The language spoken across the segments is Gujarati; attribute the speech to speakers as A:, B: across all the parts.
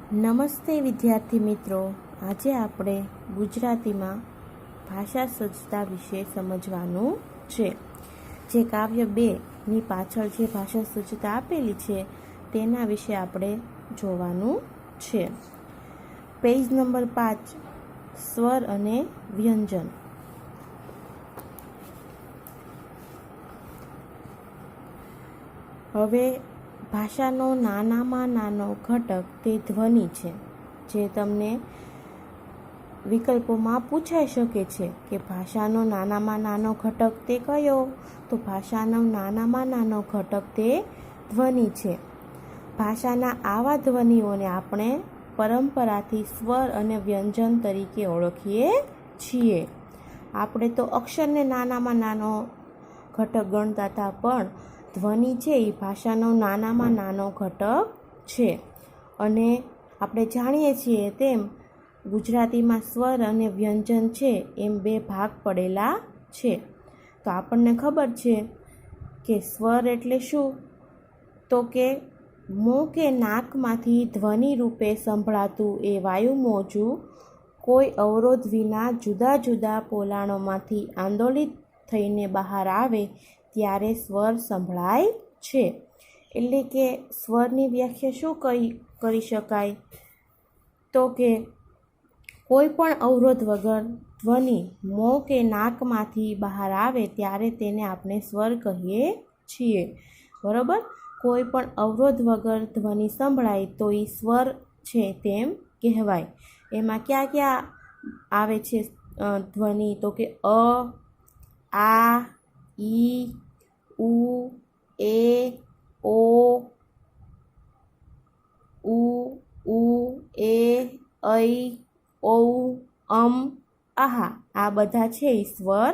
A: નમસ્તે વિદ્યાર્થી મિત્રો, આજે આપણે ગુજરાતીમાં ભાષા સજ્જતા વિશે સમજવાનું છે. જે કાવ્ય 2ની પાછળ જે ભાષા સજ્જતા આપેલી છે તેના વિશે આપણે જોવાનું છે. પેજ નંબર 5, સ્વર અને વ્યંજન. હવે ભાષાનો નાનામાં નાનો ઘટક તે ધ્વનિ છે, જે તમને વિકલ્પોમાં પૂછાઈ શકે છે કે ભાષાનો નાનામાં નાનો ઘટક તે કયો? તો ભાષાનો નાનામાં નાનો ઘટક તે ધ્વનિ છે. ભાષાના આવા ધ્વનિઓને આપણે પરંપરાથી સ્વર અને વ્યંજન તરીકે ઓળખીએ છીએ. આપણે તો અક્ષરને નાનામાં નાનો ઘટક ગણતા હતા, પણ ધ્વનિ છે એ ભાષાનો નાનામાં નાનો ઘટક છે. અને આપણે જાણીએ છીએ તેમ ગુજરાતીમાં સ્વર અને વ્યંજન છે એમ 2 ભાગ પડેલા છે. તો આપણને ખબર છે કે સ્વર એટલે શું? તો કે મોં કે નાકમાંથી ધ્વનિ રૂપે સંભળાતું એ વાયુમોજું કોઈ અવરોધ વિના જુદા જુદા પોલાણોમાંથી આંદોલિત થઈને બહાર આવે ત્યારે સ્વર સંભળાય છે. એટલે કે સ્વરની વ્યાખ્યા શું કરી શકાય? તો કે કોઈ પણ અવરોધ વગર ધ્વનિ મોં કે નાકમાંથી બહાર આવે ત્યારે તેને આપણે સ્વર કહીએ છીએ. બરાબર? કોઈ પણ અવરોધ વગર ધ્વનિ સંભળાય તો એ સ્વર છે તેમ કહેવાય. એમાં ક્યાં ક્યાં આવે છે ધ્વનિ? તો કે અ, આ, ઈ, ઉ, એ, ઓ, ઉ, એ, ઐ, ઔ, આહા, આ બધા છે એ સ્વર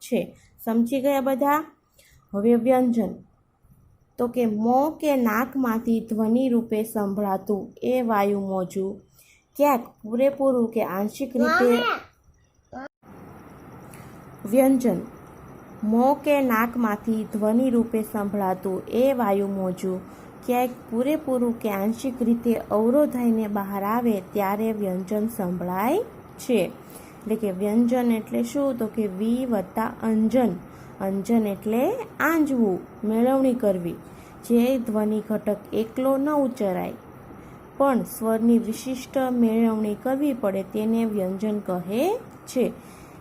A: છે. સમજી ગયા બધા? હવે વ્યંજન. તો કે મોં કે નાકમાંથી ધ્વનિ રૂપે સંભળાતું એ વાયુમોજું ક્યાંક પૂરેપૂરું કે આંશિક રીતે વ્યંજન. મોં કે નાકમાંથી ધ્વનિ રૂપે સંભળાતું એ વાયુમોજું ક્યાંક પૂરેપૂરું કે આંશિક રીતે અવરોધાઈને બહાર આવે ત્યારે વ્યંજન સંભળાય છે. એટલે કે વ્યંજન એટલે શું? તો કે વી વત્તા અંજન. અંજન એટલે આંજવું, મેળવણી કરવી. જે ધ્વનિ ઘટક એકલો ન ઉચ્ચરાય પણ સ્વરની વિશિષ્ટ મેળવણી કરવી પડે તેને વ્યંજન કહે છે.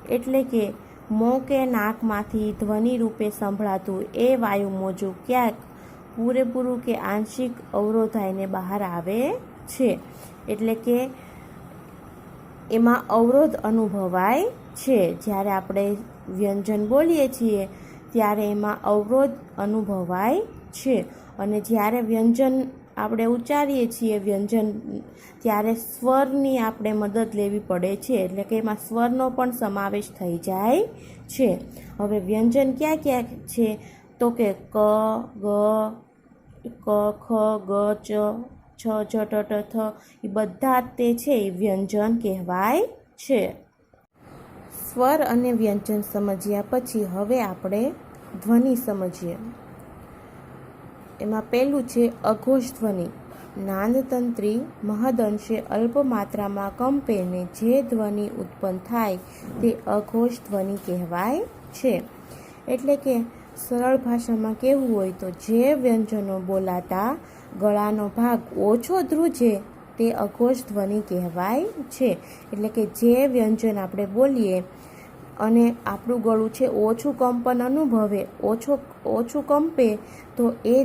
A: એટલે કે મોં કે નાકમાંથી ધ્વનિ રૂપે સંભળાતું એ વાયુમોજું ક્યાંક પૂરેપૂરું કે આંશિક અવરોધાઈને બહાર આવે છે. એટલે કે એમાં અવરોધ અનુભવાય છે. જ્યારે આપણે વ્યંજન બોલીએ છીએ ત્યારે એમાં અવરોધ અનુભવાય છે. અને જ્યારે વ્યંજન આપણે ઉચ્ચારીએ છીએ વ્યંજન, ત્યારે સ્વરની આપણે મદદ લેવી પડે છે. એટલે કે એમાં સ્વરનો પણ સમાવેશ થઈ જાય છે. હવે વ્યંજન ક્યાં ક્યાં છે? તો કે ક, ગ, ક, ખ, ગ, ચ, છ, જ, ટ, ટ, થ એ બધા તે છે એ વ્યંજન કહેવાય છે. સ્વર અને વ્યંજન સમજ્યા પછી હવે આપણે ધ્વનિ સમજીએ. એમાં પહેલું છે અઘોષ ધ્વનિ. નાદતંત્રી મહદઅંશે અલ્પ માત્રામાં કંપેને જે ધ્વનિ ઉત્પન્ન થાય તે અઘોષ ધ્વનિ કહેવાય છે. એટલે કે સરળ ભાષામાં કહેવું હોય તો જે વ્યંજનો બોલાતા ગળાનો ભાગ ઓછો ધ્રુજે તે અઘોષ ધ્વનિ કહેવાય છે. એટલે કે જે વ્યંજન આપણે બોલીએ અને આપણું ગળું છે ઓછું કંપન અનુભવે, ઓછું કંપે, તો એ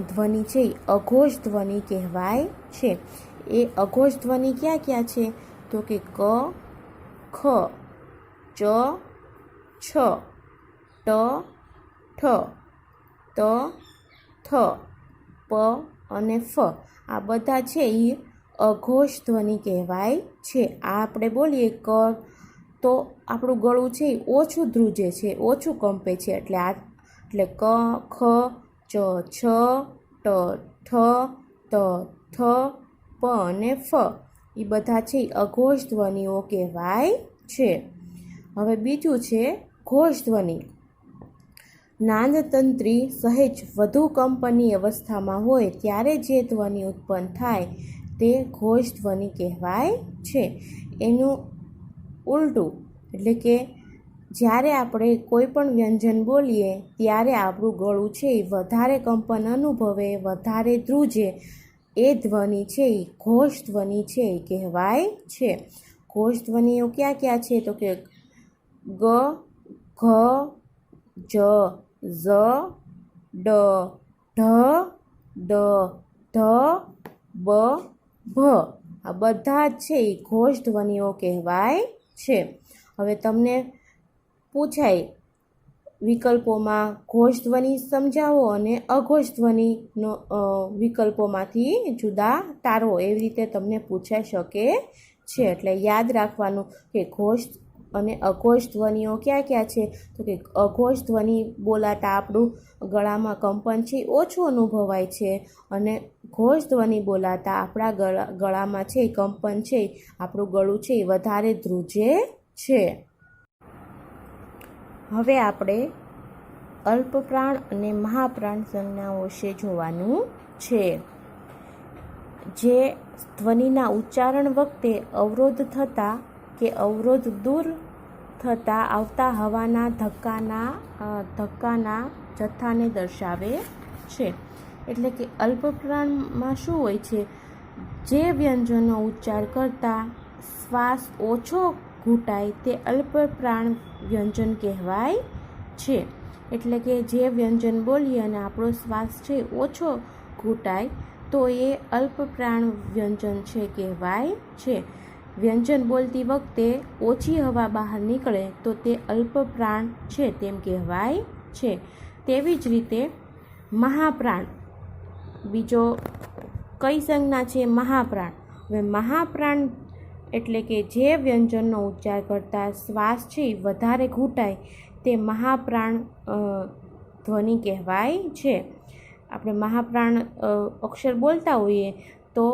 A: ધ્વનિ છે એ અઘોષ ધ્વનિ કહેવાય છે. એ અઘોષ ધ્વનિ ક્યાં ક્યાં છે? તો કે ક, ખ, ચ, છ, ટ, ઠ, ત, થ, પ અને ફ. આ બધા છે એ અઘોષ ધ્વનિ કહેવાય છે. આ આપણે બોલીએ ક, તો આપણું ગળું છે એ ઓછું ધ્રુજે છે, ઓછું કંપે છે. એટલે ક, ખ, ચ, છ, ટ, ઠ, ત, થ, પ અને ફ એ બધા છે એ અઘોષ ધ્વનિઓ કહેવાય છે. હવે બીજું છે ઘોષ ધ્વનિ. નાદતંત્રી સહેજ વધુ કંપનની અવસ્થામાં હોય ત્યારે જે ધ્વનિ ઉત્પન્ન થાય તે ઘોષ ધ્વનિ કહેવાય છે. એનું ઉલટું એટલે કે જ્યારે આપણે કોઈ પણ વ્યંજન બોલીએ ત્યારે આપણું ગળું છે એ વધારે કંપન અનુભવે, વધારે ધ્રુજે, એ ધ્વનિ છે એ ઘોષ ધ્વનિ છે એ કહેવાય છે. ઘોષ ધ્વનિઓ ક્યાં ક્યાં છે? તો કે ગ, ઘ, જ, ઝ, ડ, ઢ, દ, ધ, બ, ભ. આ બધા જ છે એ ઘોષ ધ્વનિઓ કહેવાય છે. હવે તમને પૂછાય વિકલ્પોમાં ઘોષ ધ્વનિ સમજાવો અને અઘોષ ધ્વનિનો વિકલ્પોમાંથી જુદા તારો, એવી રીતે તમને પૂછાઈ શકે છે. એટલે યાદ રાખવાનું કે ઘોષ અને અઘોષ ધ્વનિઓ ક્યાં ક્યાં છે? તો કે અઘોષ ધ્વનિ બોલાતા આપણું ગળામાં કંપન છે ઓછું અનુભવાય છે, અને ઘોષ ધ્વનિ બોલાતા આપણા ગળામાં છે કંપન છે, આપણું ગળું છે એ વધારે ધ્રુજે છે. હવે આપણે અલ્પપ્રાણ અને મહાપ્રાણ સંજ્ઞાઓ વિશે જોવાનું છે. જે ધ્વનિના ઉચ્ચારણ વખતે અવરોધ થતા કે અવરોધ દૂર થતાં આવતા હવાના ધક્કાના જથ્થાને દર્શાવે છે. એટલે કે અલ્પપ્રાણમાં શું હોય છે? જે વ્યંજનનો ઉચ્ચાર કરતાં શ્વાસ ઓછો ઘૂંટાય તે અલ્પપ્રાણ વ્યંજન કહેવાય છે. એટલે કે જે વ્યંજન બોલીએ અને આપણો શ્વાસ છે ઓછો ઘૂંટાય તો એ અલ્પપ્રાણ વ્યંજન છે કહેવાય છે. વ્યંજન બોલતી વખતે ઓછી હવા બહાર નીકળે તો તે અલ્પપ્રાણ છે તેમ કહેવાય છે. તેવી જ રીતે મહાપ્રાણ બીજો કઈ સંજ્ઞા છે? મહાપ્રાણ. હવે મહાપ્રાણ એટલે કે જે વ્યંજનનો ઉચ્ચાર કરતાં શ્વાસ છે વધારે ઘૂંટાય તે મહાપ્રાણ ધ્વનિ કહેવાય છે. આપણે મહાપ્રાણ અક્ષર બોલતા હોઈએ તો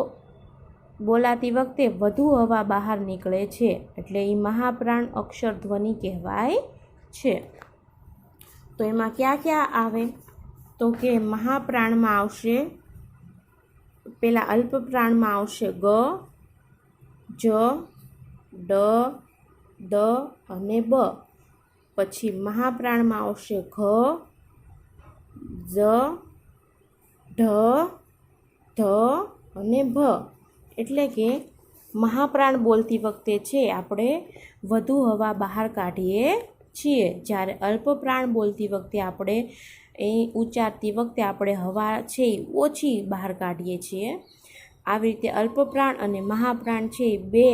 A: બોલાતી વખતે વધુ હવા બહાર નીકળે છે, એટલે એ મહાપ્રાણ અક્ષર ધ્વનિ કહેવાય છે. તો એમાં ક્યાં ક્યાં આવે? તો કે મહાપ્રાણમાં આવશે, પહેલાં અલ્પપ્રાણમાં આવશે ગ, જ, ડ, દ અને બ. પછી મહાપ્રાણમાં આવશે ઘ, જ, ઢ, ધ અને ભ. એટલે કે મહાપ્રાણ બોલતી વખતે છે આપણે વધુ હવા બહાર કાઢીએ છીએ, જ્યારે અલ્પપ્રાણ બોલતી વખતે આપણે ઉચ્ચારતી વખતે આપણે હવા છે એ ઓછી બહાર કાઢીએ છીએ. આવી રીતે અલ્પપ્રાણ અને મહાપ્રાણ છે બે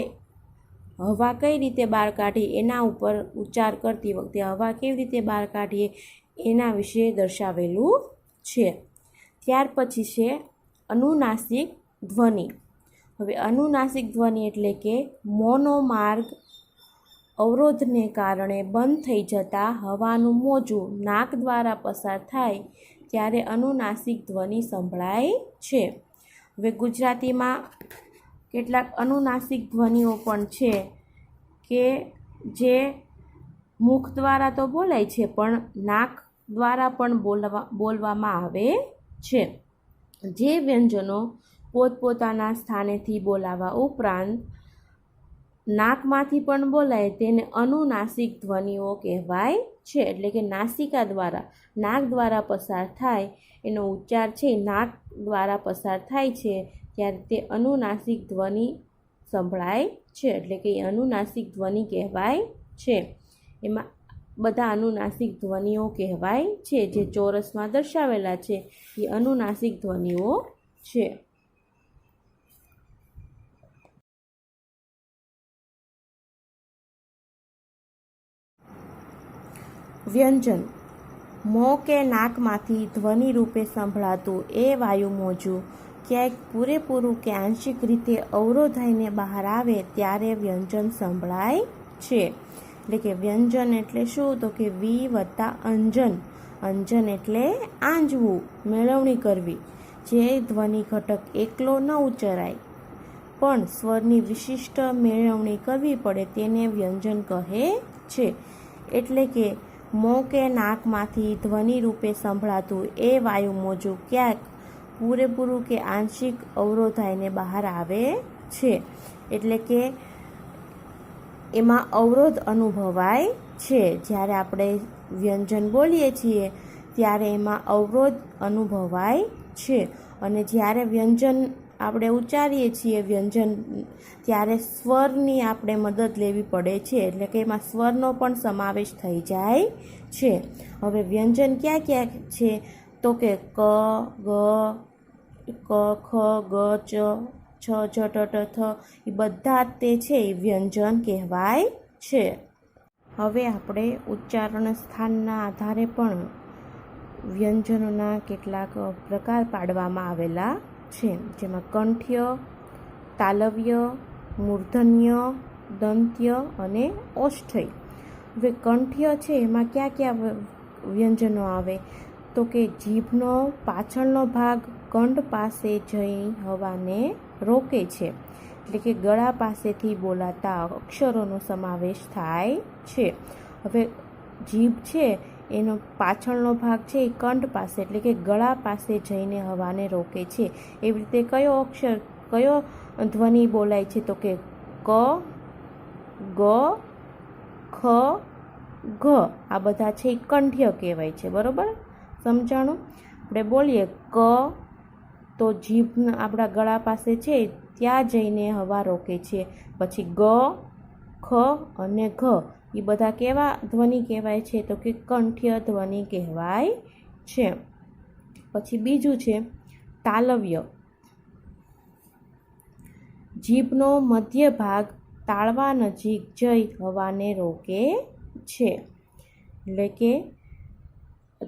A: હવા કઈ રીતે બહાર કાઢી એના ઉપર ઉચ્ચાર કરતી વખતે હવા કેવી રીતે બહાર કાઢીએ એના વિશે દર્શાવેલું છે. ત્યાર પછી છે અનુનાસિક ધ્વનિ. હવે અનુનાસિક ધ્વનિ એટલે કે મોંનો માર્ગ અવરોધને કારણે બંધ થઈ જતાં હવાનું મોજું નાક દ્વારા પસાર થાય ત્યારે અનુનાસિક ધ્વનિ સંભળાય છે. હવે ગુજરાતીમાં કેટલાક અનુનાસિક ધ્વનિઓ પણ છે કે જે મુખ દ્વારા તો બોલાય છે પણ નાક દ્વારા પણ બોલવામાં આવે છે. જે વ્યંજનો પોતપોતાના સ્થાનેથી બોલાવા ઉપરાંત નાકમાંથી પણ બોલાય તેને અનુનાસિક ધ્વનિઓ કહેવાય છે. એટલે કે નાસિકા દ્વારા, નાક દ્વારા પસાર થાય એનો ઉચ્ચાર છે નાક દ્વારા પસાર થાય છે ત્યારે તે અનુનાસિક ધ્વનિ સંભળાય છે, એટલે કે અનુનાસિક ધ્વનિ કહેવાય છે. એમાં બધા અનુનાસિક ધ્વનિઓ કહેવાય છે જે ચોરસમાં દર્શાવેલા છે એ અનુનાસિક ધ્વનિઓ છે. વ્યંજન મોં કે નાકમાંથી ધ્વનિ રૂપે સંભળાતું એ વાયુ મોજું ક્યાંક પૂરેપૂરું કે આંશિક રીતે અવરોધાઈને બહાર આવે ત્યારે વ્યંજન સંભળાય છે. એટલે કે વ્યંજન એટલે શું? તો કે વી વત્તા અંજન. અંજન એટલે આંજવું, મેળવણી કરવી. જે ધ્વનિ ઘટક એકલો ન ઉચ્ચરાય પણ સ્વરની વિશિષ્ટ મેળવણી કરવી પડે તેને વ્યંજન કહે છે. એટલે કે મોં કે નાકમાંથી ધ્વનિ રૂપે સંભળાતું એ વાયુ મોજું ક્યાંક પૂરેપૂરું કે આંશિક અવરોધાઈને બહાર આવે છે. એટલે કે એમાં અવરોધ અનુભવાય છે. જ્યારે આપણે વ્યંજન બોલીએ છીએ ત્યારે એમાં અવરોધ અનુભવાય છે. અને જ્યારે વ્યંજન આપણે ઉચ્ચારીએ છીએ વ્યંજન ત્યારે સ્વરની આપણે મદદ લેવી પડે છે. એટલે કે એમાં સ્વરનો પણ સમાવેશ થઈ જાય છે. હવે વ્યંજન ક્યાં ક્યાં છે? તો કે ક, ગ, ક, ખ, ગ, ચ, છ, જ, ટ, ટ, થ એ બધા તે છે એ વ્યંજન કહેવાય છે. હવે આપણે ઉચ્ચારણ સ્થાનના આધારે પણ વ્યંજનોના કેટલાક પ્રકાર પાડવામાં આવેલા છે. જેમાં કંઠ્ય, તાલવ્ય, મૂર્ધન્ય, દંત્ય અને ઓષ્ઠ્ય. હવે કંઠ્ય છે એમાં ક્યાં ક્યાં વ્યંજનો આવે? તો કે જીભનો પાછળનો ભાગ કંઠ પાસે જઈ હવાને રોકે છે. એટલે કે ગળા પાસેથી બોલાતા અક્ષરોનો સમાવેશ થાય છે. હવે જીભ છે એનો પાછળનો ભાગ છે એ કંઠ પાસે એટલે કે ગળા પાસે જઈને હવાને રોકે છે. એવી રીતે કયો ધ્વનિ બોલાય છે? તો કે ક, ગ, ખ, ઘ આ બધા છે એ કંઠ્ય કહેવાય છે. બરોબર, સમજાણું? આપણે બોલીએ ક તો જીભ આપણા ગળા પાસે છે ત્યાં જઈને હવા રોકે છે. પછી ગ, ખ અને ઘ એ બધા કેવા ધ્વનિ કહેવાય છે? તો કે કંઠ્ય ધ્વનિ કહેવાય છે. પછી બીજું છે તાલવ્ય. જીભનો મધ્ય ભાગ તાળવા નજીક જઈ હવાને રોકે છે. એટલે કે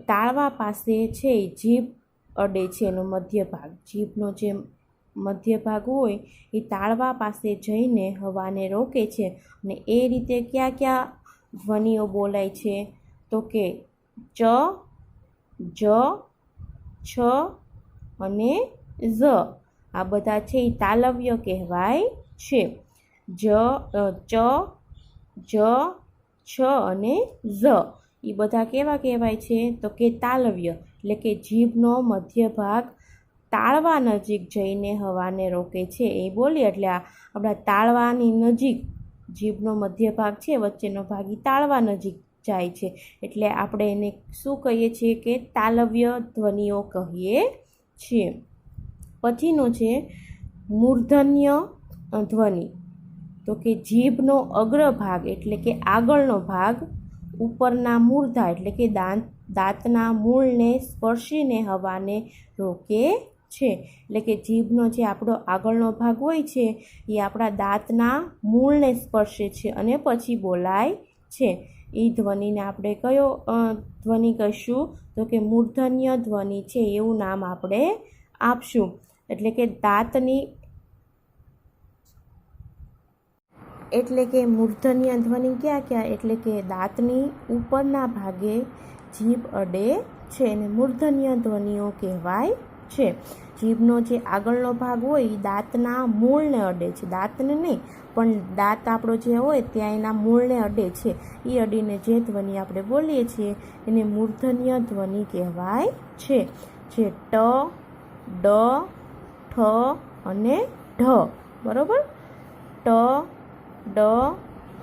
A: તાળવા પાસે છે જીભ અડે છે એનો મધ્ય ભાગ. જીભનો જે મધ્ય ભાગ હોય એ તાળવા પાસે જઈને હવાને રોકે છે. અને એ રીતે ક્યાં ક્યાં ધ્વનિઓ બોલાય છે? તો કે ચ, જ, છ અને ઝ આ બધા છે એ તાલવ્ય કહેવાય છે. ચ, જ, છ અને ઝ એ બધા કેવા કહેવાય છે? તો કે તાલવ્ય. એટલે કે જીભનો મધ્ય ભાગ તાળવા નજીક જઈને હવાને રોકે છે. એ બોલીએ એટલે આપણા તાળવાની નજીક જીભનો મધ્ય ભાગ છે વચ્ચેનો ભાગ એ તાળવા નજીક જાય છે. એટલે આપણે એને શું કહીએ છીએ? કે તાલવ્ય ધ્વનિઓ કહીએ છીએ. પછીનો છે મૂર્ધન્ય ધ્વનિ. તો કે જીભનો અગ્રભાગ એટલે કે આગળનો ભાગ ઉપરના મૂર્ધા એટલે કે દાંતના મૂળને સ્પર્શીને હવાને રોકે છે. એટલે કે જીભનો જે આપણો આગળનો ભાગ હોય છે એ આપણા દાંતના મૂળને સ્પર્શે છે અને પછી બોલાય છે. એ ધ્વનિને આપણે કયો ધ્વનિ કહીશું? તો કે મૂર્ધન્ય ધ્વનિ છે એવું નામ આપણે આપશું. એટલે કે મૂર્ધન્ય ધ્વનિ ક્યાં? એટલે કે દાંતની ઉપરના ભાગે જીભ અડે છે અને મૂર્ધન્ય ધ્વનિઓ કહેવાય છે. જીભનો જે આગળનો ભાગ હોય એ દાંતના મૂળને અડે છે. દાંતને નહીં પણ દાંત આપણો જે હોય ત્યાં એના મૂળને અડે છે. એ અડીને જે ધ્વનિ આપણે બોલીએ છીએ એને મૂર્ધન્ય ધ્વનિ કહેવાય છે. જે ટ, ડ, ઠ અને ઢ. બરોબર, ટ, ડ,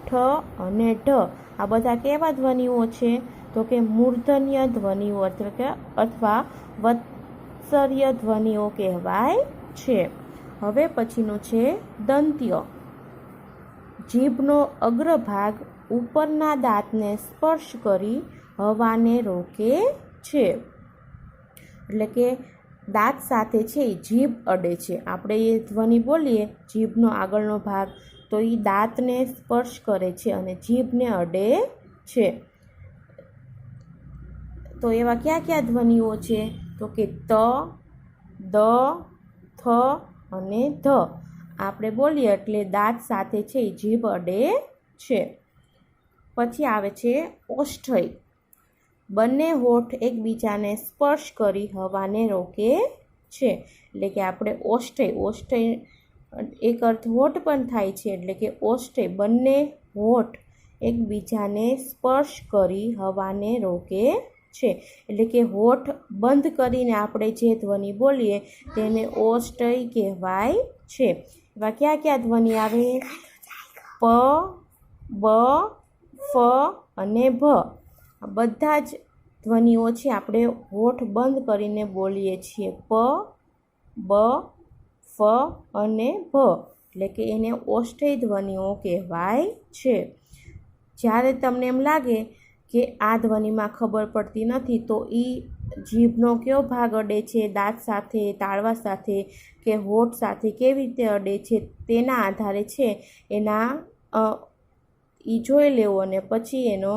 A: ઠ અને ઢ આ બધા કેવા ધ્વનિઓ છે? તો કે મૂર્ધન્ય ધ્વનિઓ અથવા વત્સર્ય ધ્વનિઓ કહેવાય છે. હવે પછીનો છે દંત્ય. જીભનો અગ્રભાગ ઉપરના દાંતને સ્પર્શ કરી હવાને રોકે છે. એટલે કે દાંત સાથે છે એ જીભ અડે છે. આપણે એ ધ્વનિ બોલીએ જીભનો આગળનો ભાગ તો એ દાંતને સ્પર્શ કરે છે અને જીભને અડે છે. તો એવા ક્યાં ધ્વનિઓ છે? તો કે ત, દ, થ અને ધ આપણે બોલીએ એટલે દાંત સાથે છે એ જીભ અડે છે. પછી આવે છે ઓષ્ઠ્ય. બંને હોઠ એકબીજાને સ્પર્શ કરી હવાને રોકે છે. એટલે કે આપણે ઓષ્ઠ્ય એક અર્થ હોઠ પણ થાય છે. એટલે કે ઓષ્ઠ્ય બંને હોઠ એકબીજાને સ્પર્શ કરી હવાને રોકે છે. એટલે કે હોઠ બંધ કરીને આપણે જે ધ્વનિ બોલીએ તેને ઓષ્ઠ્ય કહેવાય છે. એવા કયા કયા ધ્વનિ આવે? પ, બ, ફ અને ભ. આ બધા જ ધ્વનિઓ છે આપણે હોઠ બંધ કરીને બોલીએ છીએ. પ, બ, ફ અને ભ. એટલે કે એને ઓષ્ઠ્ય ધ્વનિઓ કહેવાય છે. જ્યારે તમને એમ લાગે કે આ ધ્વનિમાં ખબર પડતી નથી તો એ જીભનો કયો ભાગ અડે છે, દાંત સાથે, તાળવા સાથે કે હોઠ સાથે કેવી રીતે અડે છે તેના આધારે છે એના એ જોઈ લેવો અને પછી એનો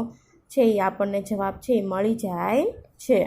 A: છે એ આપણને જવાબ છે એ મળી જાય છે.